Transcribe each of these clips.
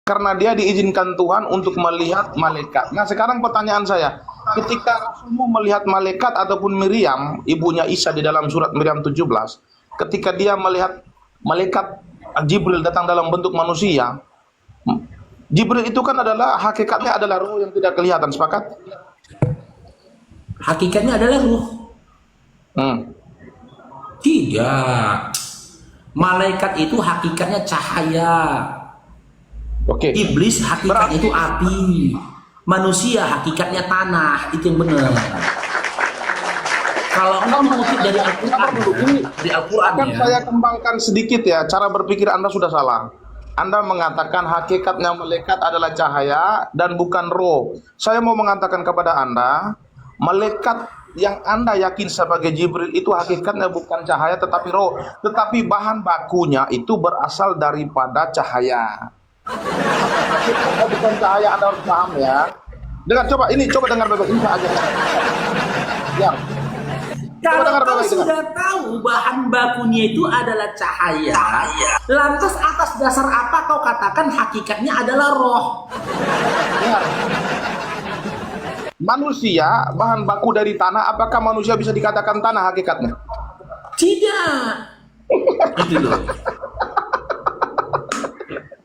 karena dia diizinkan Tuhan untuk melihat malaikat. Nah, sekarang pertanyaan saya, ketika Rasulmu melihat malaikat ataupun Miriam, ibunya Isa di dalam surat Miriam 17, ketika dia melihat malaikat Jibril datang dalam bentuk manusia, Jibril itu kan adalah hakikatnya adalah roh yang tidak kelihatan, sepakat? Hakikatnya adalah ruh. Tidak. Malaikat itu hakikatnya cahaya. Oke. Iblis hakikatnya itu api. Manusia hakikatnya tanah. Itu yang benar. Kalau Anda mengutip dari Al-Quran, Akan saya kembangkan sedikit ya, cara berpikir Anda sudah salah. Anda mengatakan hakikatnya malaikat adalah cahaya dan bukan roh. Saya mau mengatakan kepada Anda, malaikat yang Anda yakin sebagai Jibril itu hakikatnya bukan cahaya tetapi roh, tetapi bahan bakunya itu berasal daripada cahaya. Hakikatnya bukan cahaya, Anda harus paham ya. Coba dengar baik-baik ini aja. Ya. Kalau kau sudah tahu bahan bakunya itu adalah cahaya, lantas atas dasar apa kau katakan hakikatnya adalah roh? Dengar. Manusia bahan baku dari tanah, apakah manusia bisa dikatakan tanah hakikatnya? Tidak. Gitu loh.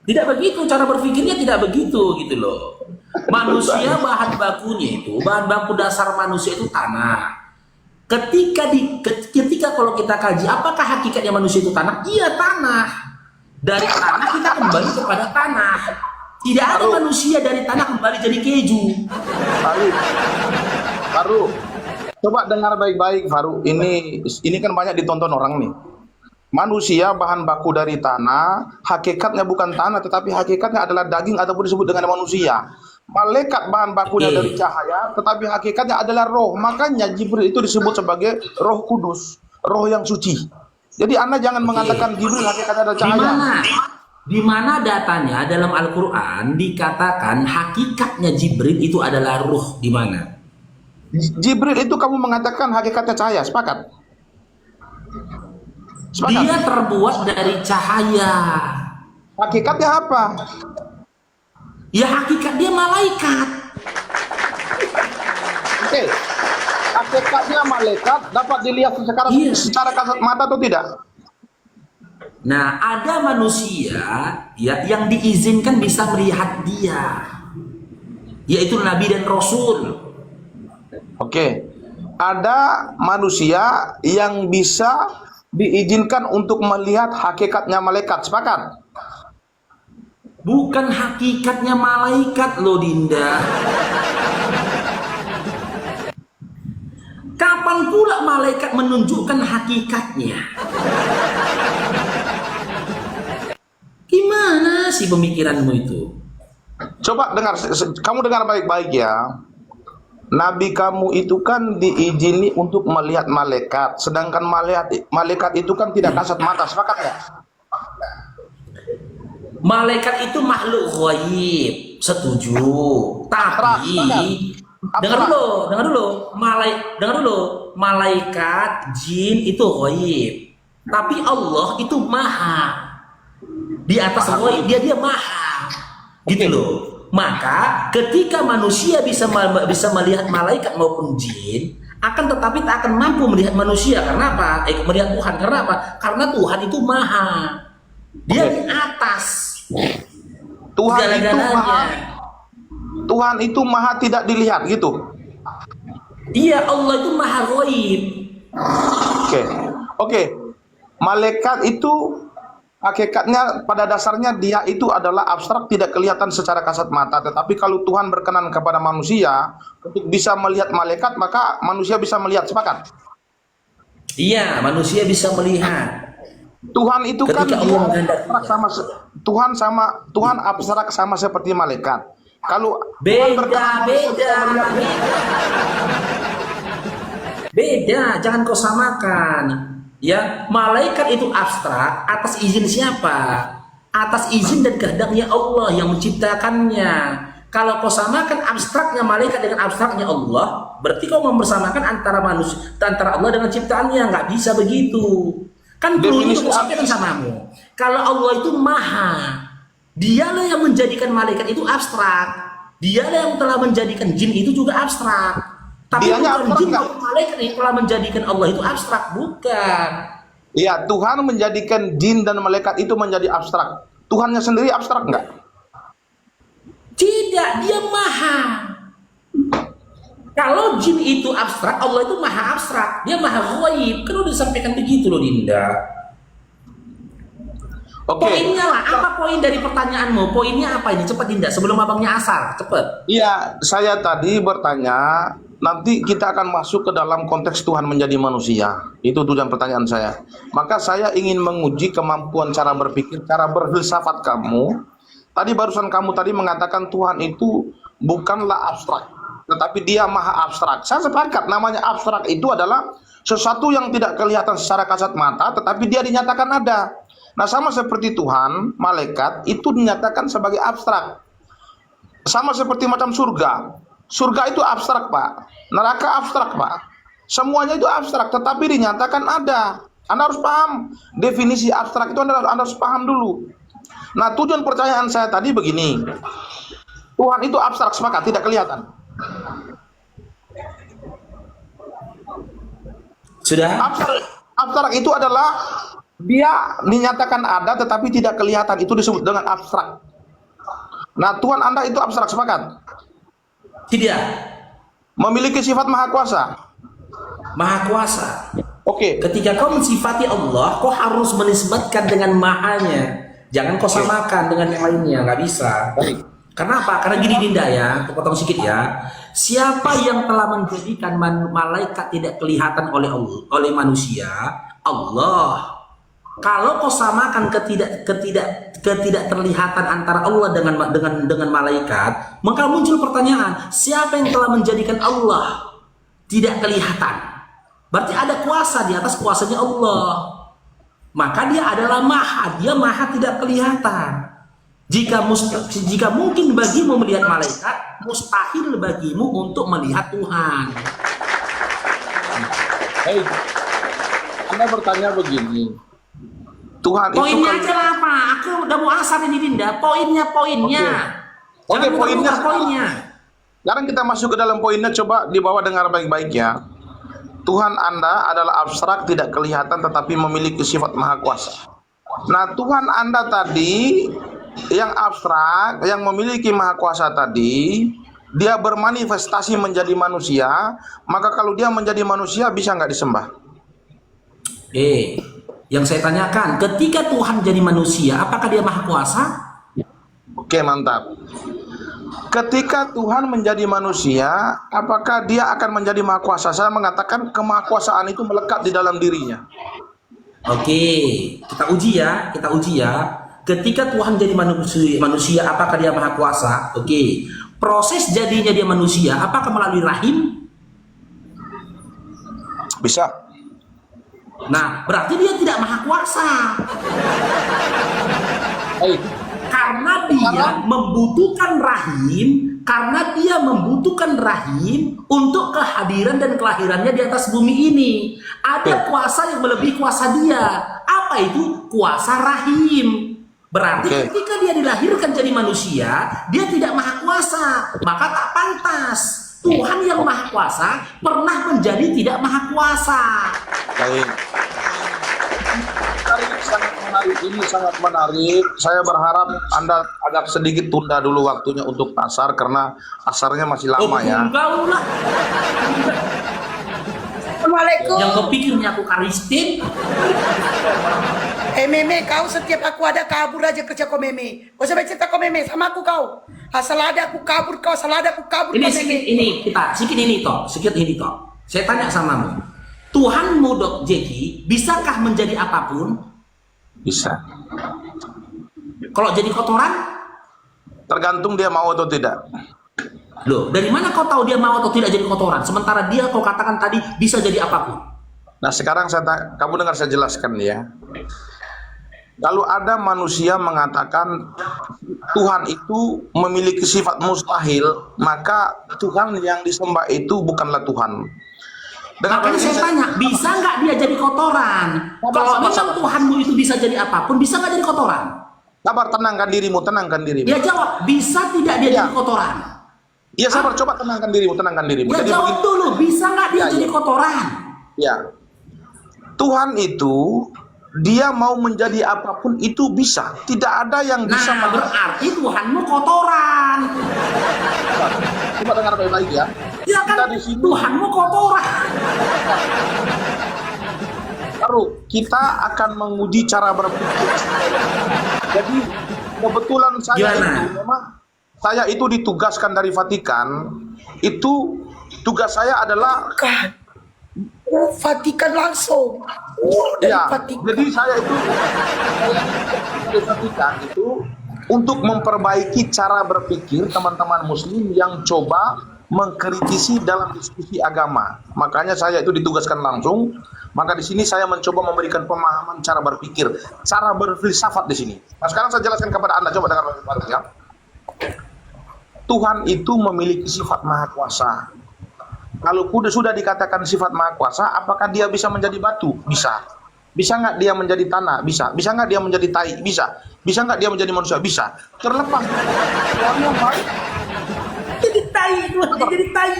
Tidak begitu cara berpikirnya, tidak begitu gitu loh. Manusia bahan bakunya itu, bahan baku dasar manusia itu tanah. Ketika kalau kita kaji apakah hakikatnya manusia itu tanah? Iya, tanah. Dari tanah kita kembali kepada tanah. Tidak ada manusia dari tanah kembali jadi keju. Faru, coba dengar baik-baik Faru. Ini kan banyak ditonton orang nih. Manusia bahan baku dari tanah, hakikatnya bukan tanah, tetapi hakikatnya adalah daging ataupun disebut dengan manusia. Malaikat bahan bakunya dari cahaya, tetapi hakikatnya adalah roh. Makanya Jibril itu disebut sebagai Roh Kudus, roh yang suci. Jadi Anda jangan mengatakan Jibril hakikatnya adalah cahaya. Di mana datanya dalam Al-Quran dikatakan hakikatnya Jibril itu adalah ruh? Di mana? Jibril itu kamu mengatakan hakikatnya cahaya, sepakat? Sepakat? Dia terbuat dari cahaya. Hakikatnya apa? Ya hakikat dia malaikat. Oke. Hakikatnya malaikat dapat dilihat secara kasat mata atau tidak? Nah, ada manusia ya yang diizinkan bisa melihat dia, yaitu Nabi dan Rasul. Oke. Ada manusia yang bisa diizinkan untuk melihat hakikatnya malaikat, sepakat? Bukan hakikatnya malaikat loh, Dinda. Kapan pula malaikat menunjukkan hakikatnya? Gimana sih pemikiranmu itu? Coba kamu dengar baik-baik ya. Nabi kamu itu kan diizini untuk melihat malaikat, sedangkan malaikat itu kan tidak kasat mata, sepakat ya? Malaikat itu makhluk ghaib, setuju. Tapi dengar dulu, malaikat, jin itu ghaib. Tapi Allah itu maha. Di atas ghaib, dia maha. Gitu loh. Maka ketika manusia bisa melihat malaikat maupun jin, tetapi tak akan mampu melihat manusia. Karena apa? Melihat Tuhan. Karena apa? Karena Tuhan itu maha. Dia di atas. Tuhan itu maha tidak dilihat gitu. Iya, Allah itu maha ghaib. Oke. Malaikat itu hakikatnya pada dasarnya dia itu adalah abstrak, tidak kelihatan secara kasat mata. Tetapi kalau Tuhan berkenan kepada manusia untuk bisa melihat malaikat, maka manusia bisa melihat, sepakat? Iya, manusia bisa melihat. Tuhan itu ketika kan Tuhan abstrak sama seperti malaikat. Kalau beda, jangan kau samakan. Ya, malaikat itu abstrak atas izin siapa? Atas izin dan kehendaknya Allah yang menciptakannya. Kalau kau samakan abstraknya malaikat dengan abstraknya Allah, berarti kau mempersamakan antara Allah dengan ciptaannya. Nggak bisa begitu. Kan dulu itu aku sampaikan samamu. Kalau Allah itu maha, Dialah yang menjadikan malaikat itu abstrak. Dialah yang telah menjadikan jin itu juga abstrak. Tapi Dianya bukan abstrak jin nggak? atau malaikat yang telah menjadikan Allah itu abstrak, bukan. Iya, Tuhan menjadikan jin dan malaikat itu menjadi abstrak. Tuhannya sendiri abstrak nggak? Tidak, dia maha. Kalau jin itu abstrak, Allah itu maha abstrak. Dia maha ghaib. Kan udah disampaikan begitu loh, Dinda. Oke. Poinnya lah, apa poin dari pertanyaanmu? Poinnya apa ini? Cepat Dinda, sebelum abangnya asar, cepat. Iya, saya tadi bertanya, nanti kita akan masuk ke dalam konteks Tuhan menjadi manusia. Itu tujuan pertanyaan saya. Maka saya ingin menguji kemampuan cara berpikir, cara berfilsafat kamu. Tadi barusan kamu tadi mengatakan Tuhan itu bukanlah abstrak, tetapi dia maha abstrak. Saya sepakat, namanya abstrak itu adalah sesuatu yang tidak kelihatan secara kasat mata, tetapi dia dinyatakan ada. Nah, sama seperti Tuhan, malaikat itu dinyatakan sebagai abstrak. Sama seperti macam surga. Surga itu abstrak, Pak. Neraka abstrak, Pak. Semuanya itu abstrak, tetapi dinyatakan ada. Anda harus paham. Definisi abstrak itu Anda harus paham dulu. Nah, tujuan pertanyaan saya tadi begini. Tuhan itu abstrak, sepakat, tidak kelihatan. Sudah? Abstrak itu adalah dia dinyatakan ada tetapi tidak kelihatan, itu disebut dengan abstrak. Nah, Tuhan Anda itu abstrak, sepakat? Tidak. Memiliki sifat maha kuasa. Maha kuasa. Oke. Ketika kau mensifati Allah, kau harus menisbatkan dengan mahanya. Jangan kau samakan dengan yang lainnya, nggak bisa. Baik. Karena apa? Karena gini Dinda ya, aku potong sedikit ya. Siapa yang telah menjadikan malaikat tidak kelihatan oleh manusia? Allah. Kalau kau samakan ketidakterlihatan antara Allah dengan malaikat, maka muncul pertanyaan, siapa yang telah menjadikan Allah tidak kelihatan? Berarti ada kuasa di atas kuasanya Allah. Maka dia adalah maha, dia maha tidak kelihatan. Jika mungkin bagimu melihat malaikat, mustahil bagimu untuk melihat Tuhan. Hei, Anda bertanya begini. Tuhan itu Poinnya kan... aja lah apa? Aku udah mau asar ini Dinda. Poinnya. Oke, Jangan poinnya. Sekarang kita masuk ke dalam poinnya, coba dibawa dengar baik-baik ya. Tuhan Anda adalah abstrak, tidak kelihatan, tetapi memiliki sifat maha kuasa. Nah, Tuhan Anda tadi yang abstrak, yang memiliki maha kuasa tadi, dia bermanifestasi menjadi manusia. Maka kalau dia menjadi manusia, bisa nggak disembah? Yang saya tanyakan, ketika Tuhan jadi manusia, apakah dia maha kuasa? Oke, mantap. Ketika Tuhan menjadi manusia, apakah dia akan menjadi maha kuasa? Saya mengatakan kemahakuasaan itu melekat di dalam dirinya. Oke, kita uji ya. Ketika Tuhan jadi manusia, apakah dia maha kuasa? Oke, proses jadinya dia manusia, apakah melalui rahim? Bisa. Nah, berarti dia tidak maha kuasa. Karena dia membutuhkan rahim, untuk kehadiran dan kelahirannya di atas bumi ini. Ada kuasa yang melebihi kuasa dia. Apa itu? Kuasa rahim. Berarti ketika dia dilahirkan jadi manusia, dia tidak maha kuasa. Maka tak pantas Tuhan yang maha kuasa pernah menjadi tidak maha kuasa. Baik. Ini sangat menarik. Saya berharap Anda agak sedikit tunda dulu waktunya untuk asar, karena asarnya masih lama ya. Enggak lah. Assalamualaikum. Yang kau pikirnya aku Karistin? Meme, kau setiap aku ada kabur aja kerja kau meme. Kau sampai cerita kau meme sama aku kau. Asal ada aku kabur kau, asal ada aku kabur Ini kau sedikit meme. ini toh. Saya tanya samamu. Tuhanmu Dok Jeki, bisakah menjadi apapun? Bisa. Kalau jadi kotoran? Tergantung dia mau atau tidak. Loh, dari mana kau tahu dia mau atau tidak jadi kotoran? Sementara dia kau katakan tadi bisa jadi apapun. Nah, sekarang kamu dengar saya jelaskan ya. Kalau ada manusia mengatakan Tuhan itu memiliki sifat mustahil, maka Tuhan yang disembah itu bukanlah Tuhan. Makanya saya tanya, bisa nggak dia jadi kotoran? Kalau memang Tuhanmu itu bisa jadi apapun, bisa nggak jadi kotoran? Sabar, tenangkan dirimu, tenangkan dirimu. Ya jawab, bisa tidak dia Iya. jadi kotoran? Iya sabar, coba tenangkan dirimu, tenangkan dirimu. Ya Jadi jawab begini, dulu, bisa nggak dia Ya, jadi ya. kotoran? ya. Tuhan itu dia mau menjadi apapun itu bisa. Tidak ada yang bisa Nah, mengatur. berarti Tuhanmu kotoran. Coba dengar baik-baik ya. Ya Kita kan, di sini Tuhanmu kotoran. baru kita akan menguji cara berpikir. Jadi kebetulan saya Gimana? itu memang saya itu ditugaskan dari Vatikan. Itu tugas saya adalah Bukan. Oh, Vatikan langsung. Oh, dari ya. Vatikan. Jadi saya itu dari Vatikan itu untuk memperbaiki cara berpikir teman-teman Muslim yang coba mengkritisi dalam diskusi agama. Makanya saya itu ditugaskan langsung. Maka di sini saya mencoba memberikan pemahaman cara berpikir, cara berfilsafat di sini. Nah, sekarang saya jelaskan kepada Anda, coba dengar baik-baik ya. Tuhan itu memiliki sifat maha kuasa. Kalau sudah dikatakan sifat maha kuasa, apakah dia bisa menjadi batu? Bisa. Bisa nggak dia menjadi tanah? Bisa. Bisa nggak dia menjadi tai? Bisa. Bisa nggak dia menjadi manusia? Bisa. Terlepas Tuhan yang baik. Jadi tai, jadi tai.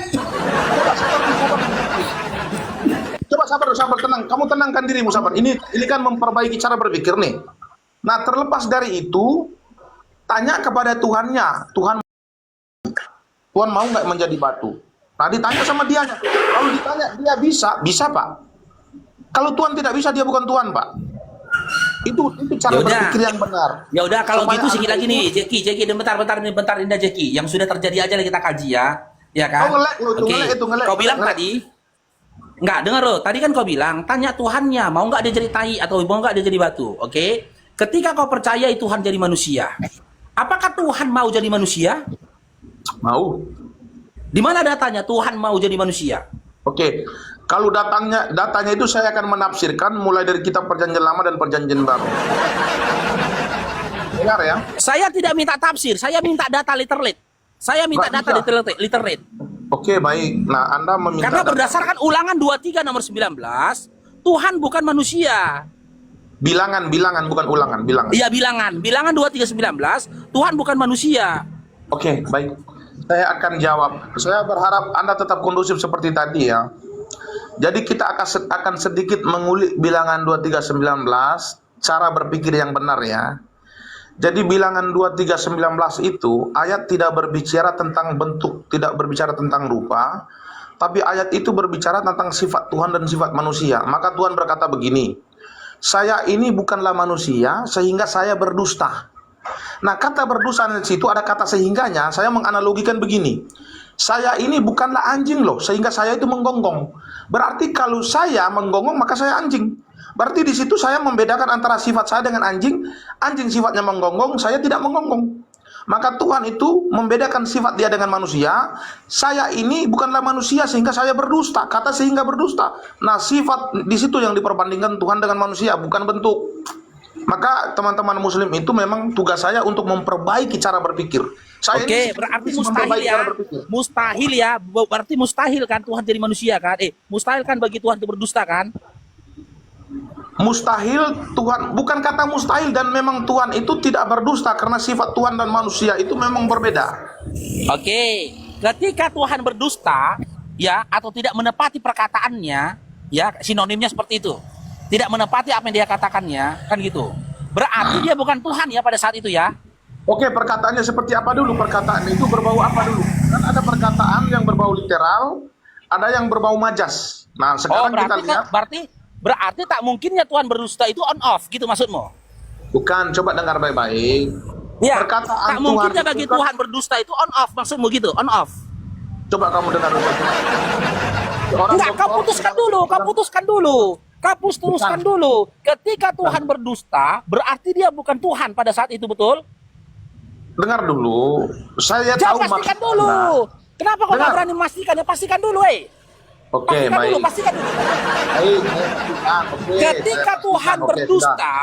Coba sabar, tenang. Kamu tenangkan dirimu, sabar. Ini kan memperbaiki cara berpikir nih. Nah, terlepas dari itu, tanya kepada Tuhannya. Tuhan mau nggak menjadi batu? Nah, ditanya sama dia. Kalau ditanya, dia bisa Pak. Kalau Tuhan tidak bisa, dia bukan Tuhan, Pak. Itu cara Yaudah. berpikir yang benar. Ya udah kalau Supaya gitu sedikit Anda lagi nih, Jeki, bentar Indah Jeki. Yang sudah terjadi aja kita kaji ya. Ya kan? Oh, ngelek lu, Oke. ngelek. Kau bilang Ngelek. tadi, enggak dengar lo. Tadi kan kau bilang tanya Tuhannya, mau nggak dia jadi tai atau mau nggak dia jadi batu? Oke. Ketika kau percaya Tuhan jadi manusia, apakah Tuhan mau jadi manusia? Mau. Di mana datanya Tuhan mau jadi manusia? Oke. Kalau datanya itu saya akan menafsirkan mulai dari kitab Perjanjian Lama dan Perjanjian Baru. Dengar ya. Saya tidak minta tafsir, saya minta data literate. Saya minta Nggak data bisa. literate. Oke, baik. Nah, Anda meminta Karena berdasarkan Ulangan 23 nomor 19, Tuhan bukan manusia. bilangan bukan ulangan, bilangan. Iya, bilangan 23:19, Tuhan bukan manusia. Oke, baik. Saya akan jawab. Saya berharap Anda tetap kondusif seperti tadi ya. Jadi kita akan sedikit mengulik bilangan 23:19, cara berpikir yang benar ya. Jadi bilangan 23:19 itu ayat tidak berbicara tentang bentuk, tidak berbicara tentang rupa, tapi ayat itu berbicara tentang sifat Tuhan dan sifat manusia. Maka Tuhan berkata begini, saya ini bukanlah manusia sehingga saya berdusta. Nah, kata berdusta di situ ada kata sehingganya, saya menganalogikan begini. Saya ini bukanlah anjing loh, sehingga saya itu menggonggong. Berarti kalau saya menggonggong maka saya anjing. Berarti di situ saya membedakan antara sifat saya dengan anjing. Anjing sifatnya menggonggong, saya tidak menggonggong. Maka Tuhan itu membedakan sifat dia dengan manusia. Saya ini bukanlah manusia sehingga saya berdusta. Kata sehingga berdusta. Nah, sifat di situ yang diperbandingkan Tuhan dengan manusia, bukan bentuk. Maka teman-teman Muslim itu memang tugas saya untuk memperbaiki cara berpikir. Saya Oke, ini berarti memperbaiki mustahil ya. cara berpikir. Mustahil ya. Berarti mustahil kan Tuhan jadi manusia kan? Mustahil kan bagi Tuhan itu berdusta kan? Mustahil Tuhan, bukan kata mustahil, dan memang Tuhan itu tidak berdusta karena sifat Tuhan dan manusia itu memang berbeda. Oke, ketika Tuhan berdusta ya atau tidak menepati perkataannya, ya sinonimnya seperti itu. Tidak menepati apa yang dia katakannya, kan gitu. Berarti dia bukan Tuhan ya pada saat itu ya. Oke, perkataannya seperti apa dulu? Perkataan itu berbau apa dulu? Kan ada perkataan yang berbau literal, ada yang berbau majas. Nah, sekarang kita lihat. Berarti tak mungkinnya Tuhan berdusta itu on off gitu maksudmu? Bukan, coba dengar baik-baik. Ya, Perkataan tak mungkinnya Tuhan bagi itu kan- Tuhan berdusta itu on off maksudmu gitu, on off. Coba kamu dengar dulu. Enggak, kau putuskan dulu. Teruskan dulu. Ketika Tuhan berdusta, berarti dia bukan Tuhan pada saat itu, betul? Dengar dulu. Saya tahu Jangan pastikan maksud dulu. Anda. Kenapa kau Dengar. nggak berani memastikan? Ya pastikan dulu, Oke, baik. Pastikan dulu. Baik, saya pastikan. Oke, Ketika saya Tuhan pastikan. Oke, berdusta,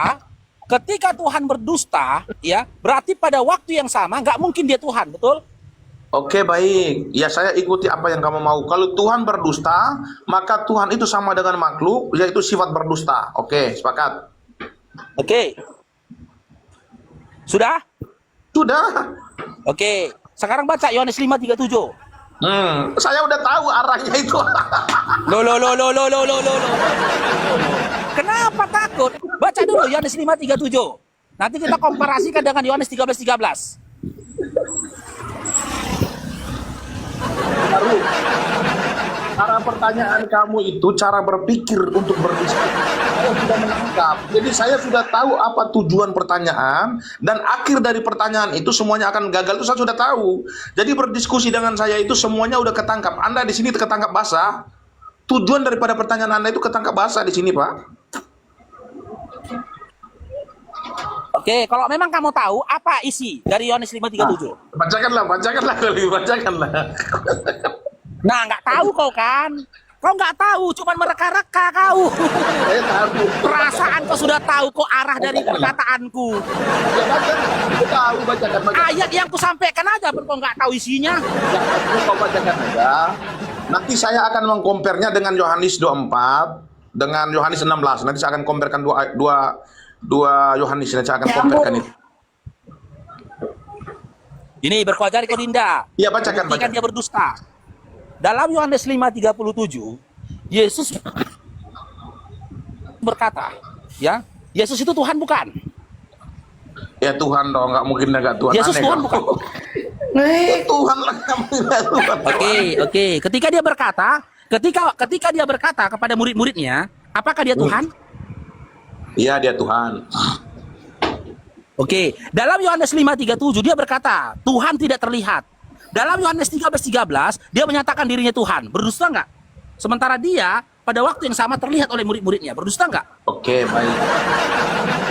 ketika Tuhan berdusta, ya berarti pada waktu yang sama nggak mungkin dia Tuhan, betul? Oke, baik. Ya, saya ikuti apa yang kamu mau. Kalau Tuhan berdusta, maka Tuhan itu sama dengan makhluk, yaitu sifat berdusta. Oke, sepakat. Oke. Sudah? Sudah. Oke. Sekarang baca Yohanes 5:37. Saya udah tahu arahnya itu. Lo. Kenapa takut? Baca dulu Yohanes 5:37. Nanti kita komparasikan dengan Yohanes 13:13. Baru. Cara pertanyaan kamu itu cara berpikir untuk berdiskusi. Saya sudah menangkap. Jadi saya sudah tahu apa tujuan pertanyaan dan akhir dari pertanyaan itu semuanya akan gagal itu saya sudah tahu. Jadi berdiskusi dengan saya itu semuanya udah ketangkap. Anda di sini ketangkap basah. Tujuan daripada pertanyaan Anda itu ketangkap basah di sini, Pak. Oke, kalau memang kamu tahu apa isi dari Yohanes 5:37. Bacakanlah, bacakanlah. Nah, nggak tahu kau kan? Kau nggak tahu, cuman mereka-reka kau. Saya tahu. Perasaan kau sudah tahu kok arah dari perkataanku. Ya, bacakan. Ayat yang kusampaikan aja pun kau nggak tahu isinya. Ya, kau bacakan aja. Nanti saya akan mengkompernya dengan Yohanes 24 dengan Yohanes 16. Nanti saya akan komperkan dua Yohanes, nanti saya akan komperkan itu. Ini berkuajar ke Dinda. Iya, bacakan. Ketika dia berdusta. Dalam Yohanes 5:37, Yesus berkata, ya, Yesus itu Tuhan bukan? Ya Tuhan dong, nggak mungkin nggak Tuhan. Yesus Tuhan bukan? Tuhan lah kamu. Oke. Ketika dia berkata kepada murid-muridnya, apakah dia Tuhan? Iya, dia Tuhan. Oke, dalam Yohanes 5:37 dia berkata, Tuhan tidak terlihat. Dalam Yohanes 13:13 dia menyatakan dirinya Tuhan. Berdusta nggak? Sementara dia pada waktu yang sama terlihat oleh murid-muridnya. Berdusta nggak? Oke, baik.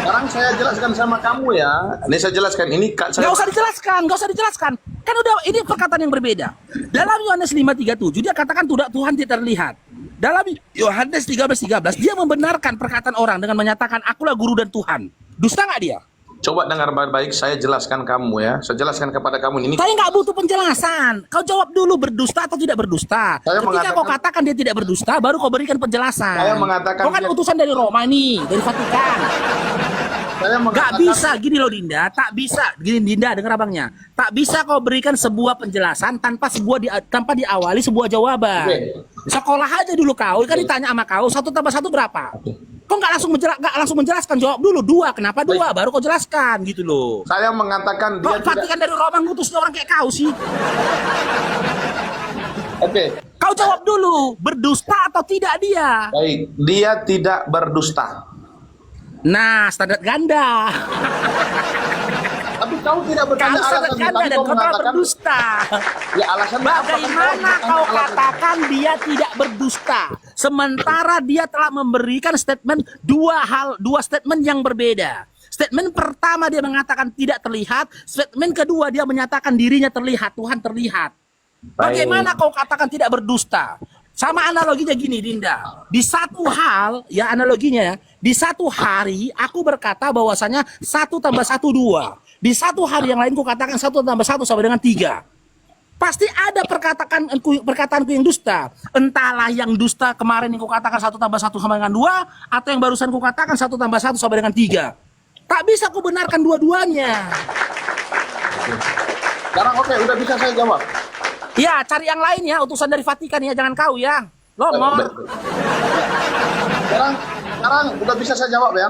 Sekarang saya jelaskan sama kamu ya. Ini saya jelaskan. Nggak usah dijelaskan. Kan udah ini perkataan yang berbeda. Dalam Yohanes 5:37 dia katakan Tuhan tidak terlihat. Dalam Yohanes 13:13 dia membenarkan perkataan orang dengan menyatakan akulah guru dan Tuhan. Dusta nggak dia? Coba dengar baik-baik, saya jelaskan kamu ya. Saya jelaskan kepada kamu ini. Saya nggak butuh penjelasan. Kau jawab dulu berdusta atau tidak berdusta. Ketika kau katakan dia tidak berdusta, baru kau berikan penjelasan. Saya mengatakan kau kan utusan dari Roma nih, dari Vatikan. Gak bisa gini loh Dinda, tak bisa gini Dinda, dengar abangnya. Tak bisa kau berikan sebuah penjelasan tanpa diawali sebuah jawaban. Sekolah aja dulu kau, kan ditanya sama kau 1 + 1 berapa? Kau nggak langsung menjelaskan, jawab dulu 2, kenapa 2? Baru kau jelaskan gitu loh. Saya mengatakan dia Vatikan dari Roma ngutus orang kayak kau sih. Oke. Kau jawab dulu, berdusta atau tidak dia? Baik, dia tidak berdusta. Nah, standar ganda. Tapi kau tidak bertanya alasan dan kau malah berdusta. Ya alasan bagaimana kau katakan dia tidak berdusta sementara dia telah memberikan statement dua statement yang berbeda. Statement pertama dia mengatakan tidak terlihat, statement kedua dia menyatakan dirinya terlihat, Tuhan terlihat. Bagaimana kau katakan tidak berdusta? Sama analoginya gini Dinda, di satu hal ya analoginya ya, di satu hari aku berkata bahwasanya 1 + 1 2. Di satu hari yang lain ku katakan 1 + 1 sama dengan 3. Pasti ada perkataanku yang dusta. Entahlah yang dusta kemarin yang ku katakan 1 + 1 sama dengan 2, atau yang barusan ku katakan 1 + 1 sama dengan 3. Tak bisa ku benarkan dua-duanya. Sekarang oke, udah bisa saya jawab. Ya, cari yang lain ya, utusan dari Vatikan ya, jangan kau ya. Lomor. Sekarang udah bisa saya jawab ya.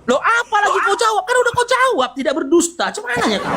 Loh, apa lagi kau jawab? Kan udah kau jawab, tidak berdusta. Cuman nanya kau.